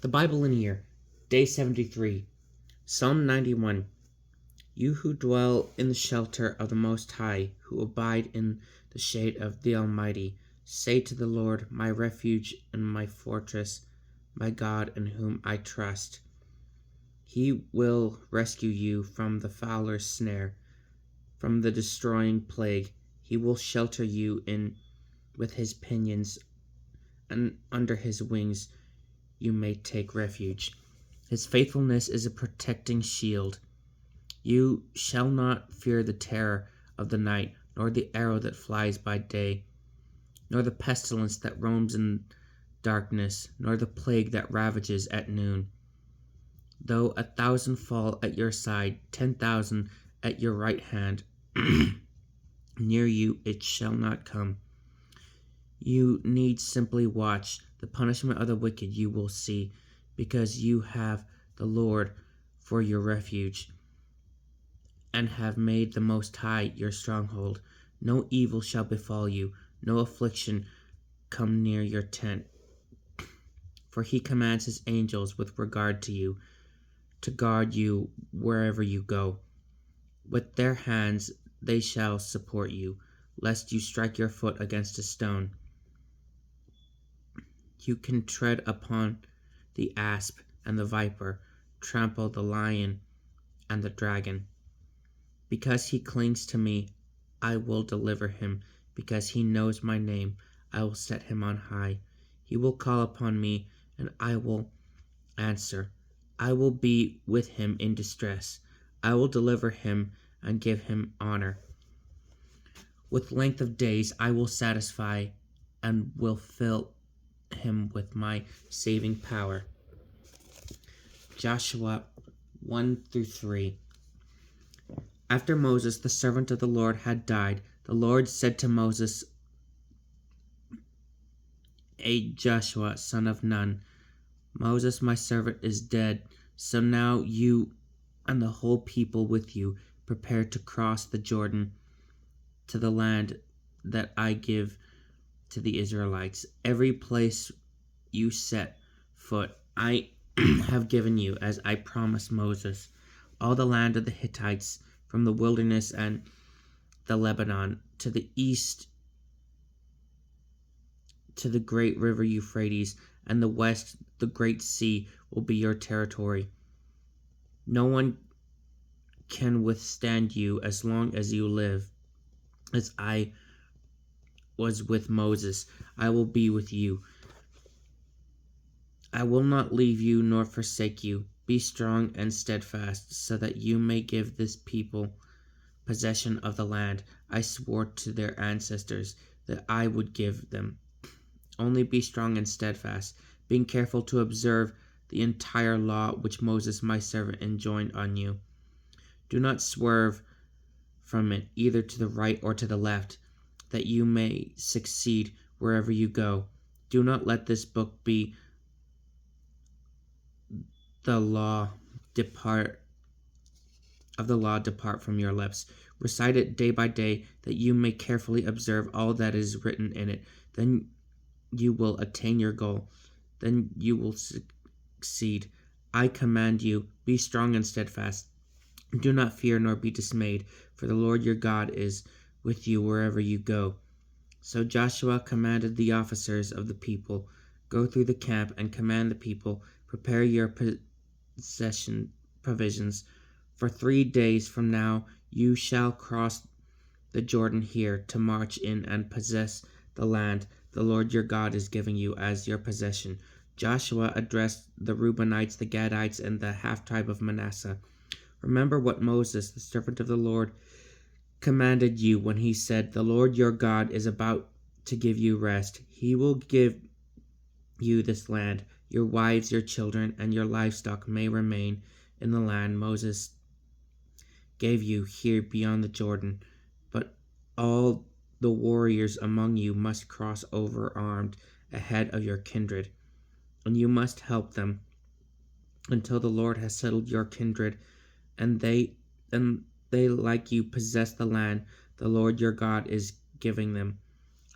The Bible in a Year, Day 73, Psalm 91. You who dwell in the shelter of the Most High, who abide in the shade of the Almighty, say to the Lord, my refuge and my fortress, my God in whom I trust. He will rescue you from the fowler's snare, from the destroying plague. He will shelter you in with his pinions, and under his wings you may take refuge. His faithfulness is a protecting shield. You shall not fear the terror of the night, nor the arrow that flies by day, nor the pestilence that roams in darkness, nor the plague that ravages at noon. Though 1,000 fall at your side, 10,000 at your right hand, near you it shall not come. You need simply watch. The punishment of the wicked you will see, because you have the Lord for your refuge, and have made the Most High your stronghold. No evil shall befall you, no affliction come near your tent. For he commands his angels with regard to you, to guard you wherever you go. With their hands they shall support you, lest you strike your foot against a stone. You can tread upon the asp and the viper, trample the lion and the dragon. Because he clings to me, I will deliver him. Because he knows my name, I will set him on high. He will call upon me, and I will answer. I will be with him in distress. I will deliver him and give him honor. With length of days I will satisfy and will fill him with my saving power. Joshua 1-3. After Moses, the servant of the Lord, had died, the Lord said to Moses, Joshua, son of Nun, Moses, my servant, is dead. So now you and the whole people with you prepare to cross the Jordan to the land that I give to the Israelites. Every place you set foot, I have given you, as I promised Moses, all the land of the Hittites, from the wilderness and the Lebanon to the east to the great river Euphrates, and the west, the great sea, will be your territory. No one can withstand you as long as you live. As I was with Moses, I will be with you. I will not leave you nor forsake you. Be strong and steadfast, so that you may give this people possession of the land I swore to their ancestors that I would give them. Only be strong and steadfast, being careful to observe the entire law which Moses my servant enjoined on you. Do not swerve from it, either to the right or to the left, that you may succeed wherever you go. Do not let this book be the law depart from your lips. Recite it day by day, that you may carefully observe all that is written in it. Then you will attain your goal. Then you will succeed. I command you, be strong and steadfast. Do not fear nor be dismayed, for the Lord your God is with you wherever you go. So Joshua commanded the officers of the people, go through the camp and command the people, prepare your provisions. For 3 days from now you shall cross the Jordan here to march in and possess the land the Lord your God is giving you as your possession. Joshua addressed the Reubenites, the Gadites, and the half-tribe of Manasseh. Remember what Moses, the servant of the Lord, commanded you when he said, the Lord your God is about to give you rest. He will give you this land. Your wives, your children, and your livestock may remain in the land Moses gave you here beyond the Jordan, but all the warriors among you must cross over armed ahead of your kindred, and you must help them until the Lord has settled your kindred, and they like you possess the land the Lord your God is giving them.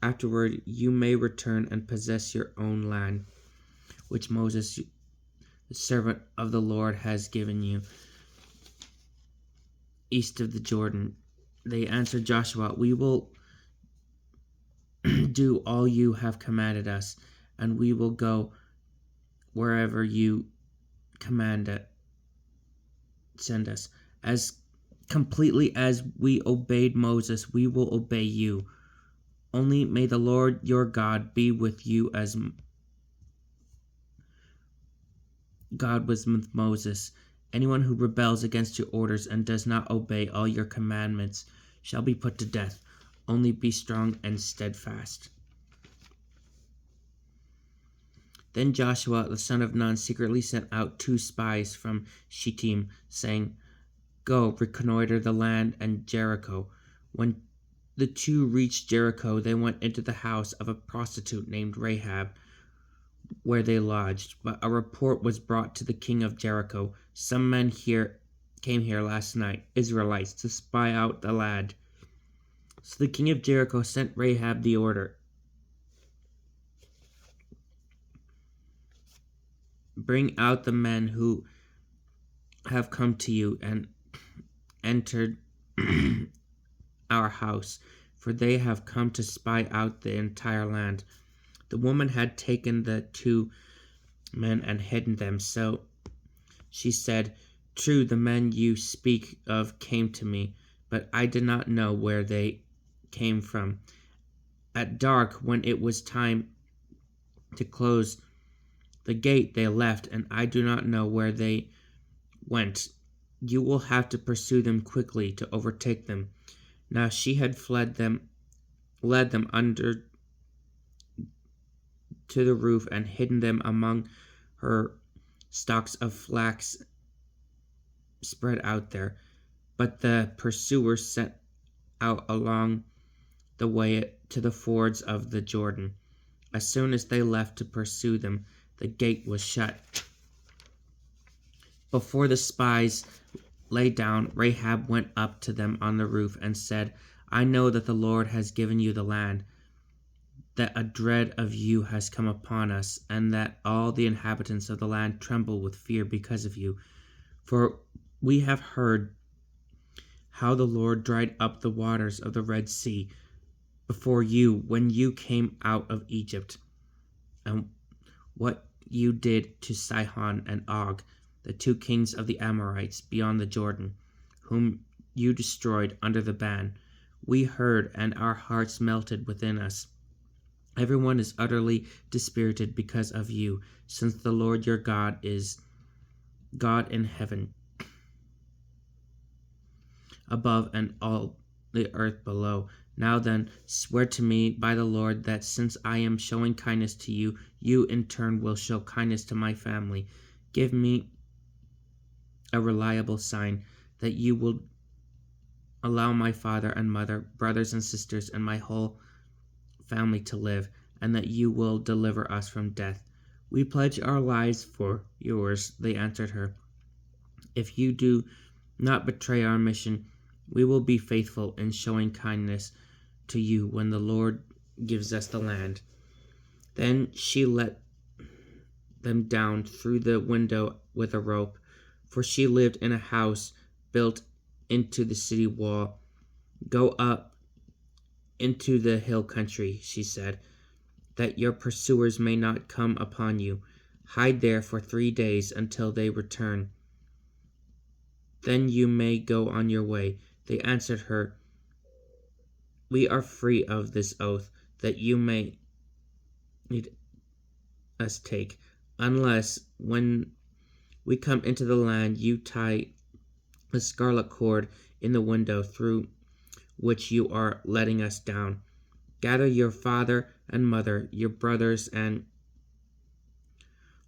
Afterward you may return and possess your own land, which Moses the servant of the Lord has given you, east of the Jordan." They answered Joshua, "We will do all you have commanded us, and we will go wherever you send us. As completely as we obeyed Moses, we will obey you. Only may the Lord your God be with you as God was with Moses. Anyone who rebels against your orders and does not obey all your commandments shall be put to death. Only be strong and steadfast." Then Joshua the son of Nun secretly sent out 2 spies from Shittim, saying, "Go, reconnoiter the land and Jericho." When the 2 reached Jericho, they went into the house of a prostitute named Rahab, where they lodged. But a report was brought to the king of Jericho, "Some men came here last night, Israelites, to spy out the land." So the king of Jericho sent Rahab the order, "Bring out the men who have come to you and entered our house, for they have come to spy out the entire land." The woman had taken the 2 men and hidden them, so she said, "True, the men you speak of came to me, but I did not know where they came from. At dark, when it was time to close the gate, they left, and I do not know where they went. You will have to pursue them quickly to overtake them." Now she had led them under to the roof and hidden them among her stalks of flax spread out there. But the pursuers set out along the way to the fords of the Jordan. As soon as they left to pursue them, the gate was shut. Before the spies lay down, Rahab went up to them on the roof and said, "I know that the Lord has given you the land, that a dread of you has come upon us, and that all the inhabitants of the land tremble with fear because of you. For we have heard how the Lord dried up the waters of the Red Sea before you when you came out of Egypt, and what you did to Sihon and Og, the 2 kings of the Amorites beyond the Jordan, whom you destroyed under the ban. We heard, and our hearts melted within us. Everyone is utterly dispirited because of you, since the Lord your God is God in heaven above and all the earth below. Now then, swear to me by the Lord that since I am showing kindness to you, you in turn will show kindness to my family. Give me a reliable sign that you will allow my father and mother, brothers and sisters, and my whole family to live, and that you will deliver us from death." "We pledge our lives for yours," they answered her. "If you do not betray our mission, we will be faithful in showing kindness to you when the Lord gives us the land." Then she let them down through the window with a rope, for she lived in a house built into the city wall. "Go up into the hill country," she said, "that your pursuers may not come upon you. Hide there for 3 days until they return. Then you may go on your way." They answered her, "We are free of this oath that you may need us take, unless when we come into the land you tie a scarlet cord in the window through which you are letting us down. Gather your father and mother, your brothers, and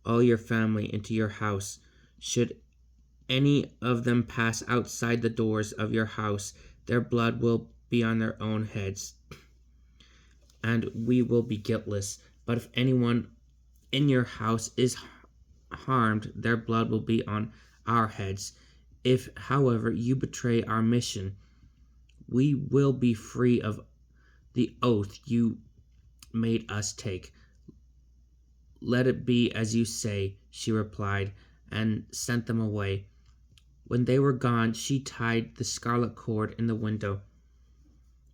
all your family into your house. Should any of them pass outside the doors of your house, their blood will be on their own heads, and we will be guiltless. But if anyone in your house is harmed, their blood will be on our heads. If, however, you betray our mission, we will be free of the oath you made us take. "Let it be as you say," she replied, and sent them away. When they were gone, she tied the scarlet cord in the window.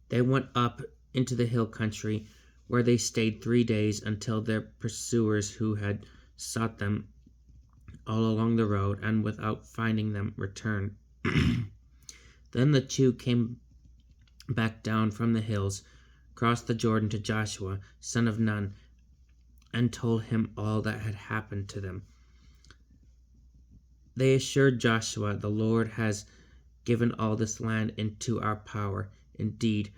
They went up into the hill country, where they stayed 3 days until their pursuers, who had sought them all along the road and without finding them, returned. Then the two came back down from the hills, crossed the Jordan to Joshua, son of Nun, and told him all that had happened to them. They assured Joshua, "The Lord has given all this land into our power. Indeed,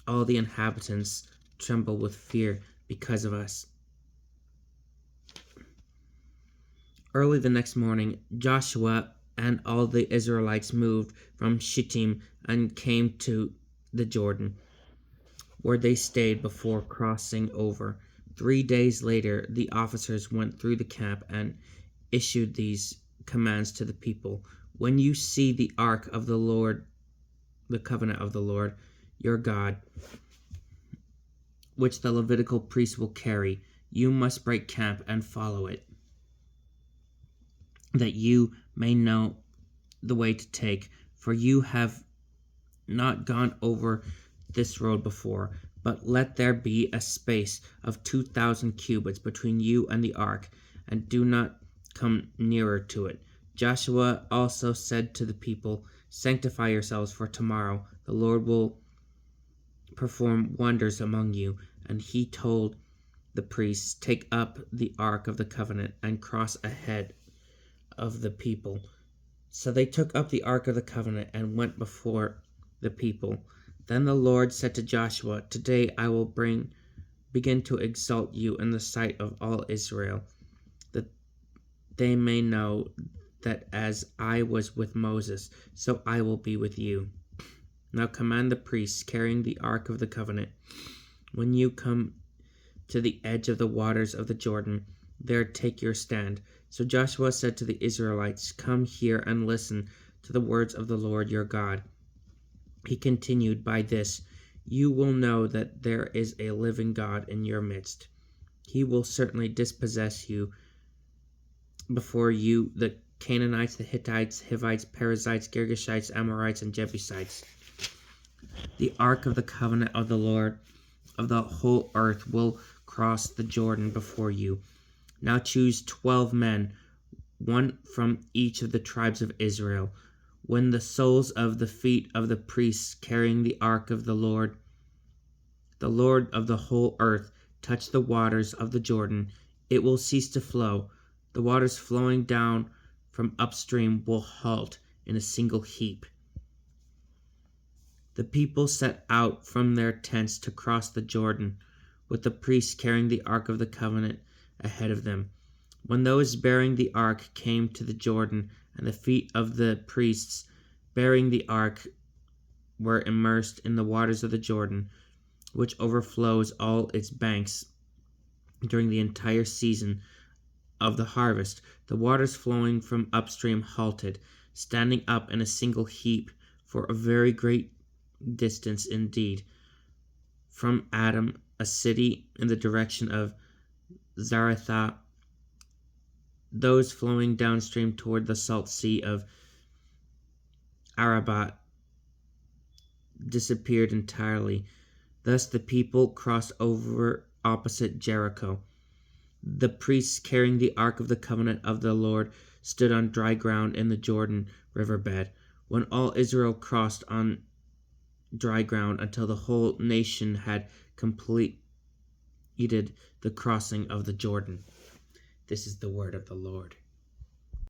all the inhabitants tremble with fear because of us." Early the next morning, Joshua and all the Israelites moved from Shittim and came to the Jordan, where they stayed before crossing over. 3 days later, the officers went through the camp and issued these commands to the people: "When you see the ark of the Lord, the covenant of the Lord your God, which the Levitical priests will carry, you must break camp and follow it, that you may know the way to take, for you have not gone over this road before. But let there be a space of 2,000 cubits between you and the ark, and do not come nearer to it." Joshua also said to the people, "Sanctify yourselves, for tomorrow the Lord will perform wonders among you." And he told the priests, "Take up the ark of the covenant and cross ahead of the people." So they took up the ark of the covenant and went before the people. Then the Lord said to Joshua, "Today I will begin to exalt you in the sight of all Israel, that they may know that as I was with Moses, so I will be with you. Now command the priests carrying the ark of the covenant, when you come to the edge of the waters of the Jordan, there take your stand." So Joshua said to the Israelites, "Come here and listen to the words of the Lord your God." He continued, "By this you will know that there is a living God in your midst. He will certainly dispossess you before you, the Canaanites, the Hittites, Hivites, Perizzites, Girgashites, Amorites, and Jebusites. The ark of the covenant of the Lord of the whole earth will cross the Jordan before you. Now choose 12 men, one from each of the tribes of Israel. When the soles of the feet of the priests carrying the ark of the Lord of the whole earth, touch the waters of the Jordan, it will cease to flow. The waters flowing down from upstream will halt in a single heap." The people set out from their tents to cross the Jordan, with the priests carrying the ark of the covenant ahead of them. When those bearing the ark came to the Jordan, and the feet of the priests bearing the ark were immersed in the waters of the Jordan, which overflows all its banks during the entire season of the harvest, the waters flowing from upstream halted, standing up in a single heap for a very great distance indeed, from Adam, a city in the direction of Zaretha. Those flowing downstream toward the salt sea of Arabah disappeared entirely. Thus the people crossed over opposite Jericho. The priests carrying the ark of the covenant of the Lord stood on dry ground in the Jordan river bed, when all Israel crossed on dry ground until the whole nation had completed the crossing of the Jordan. This is the word of the Lord.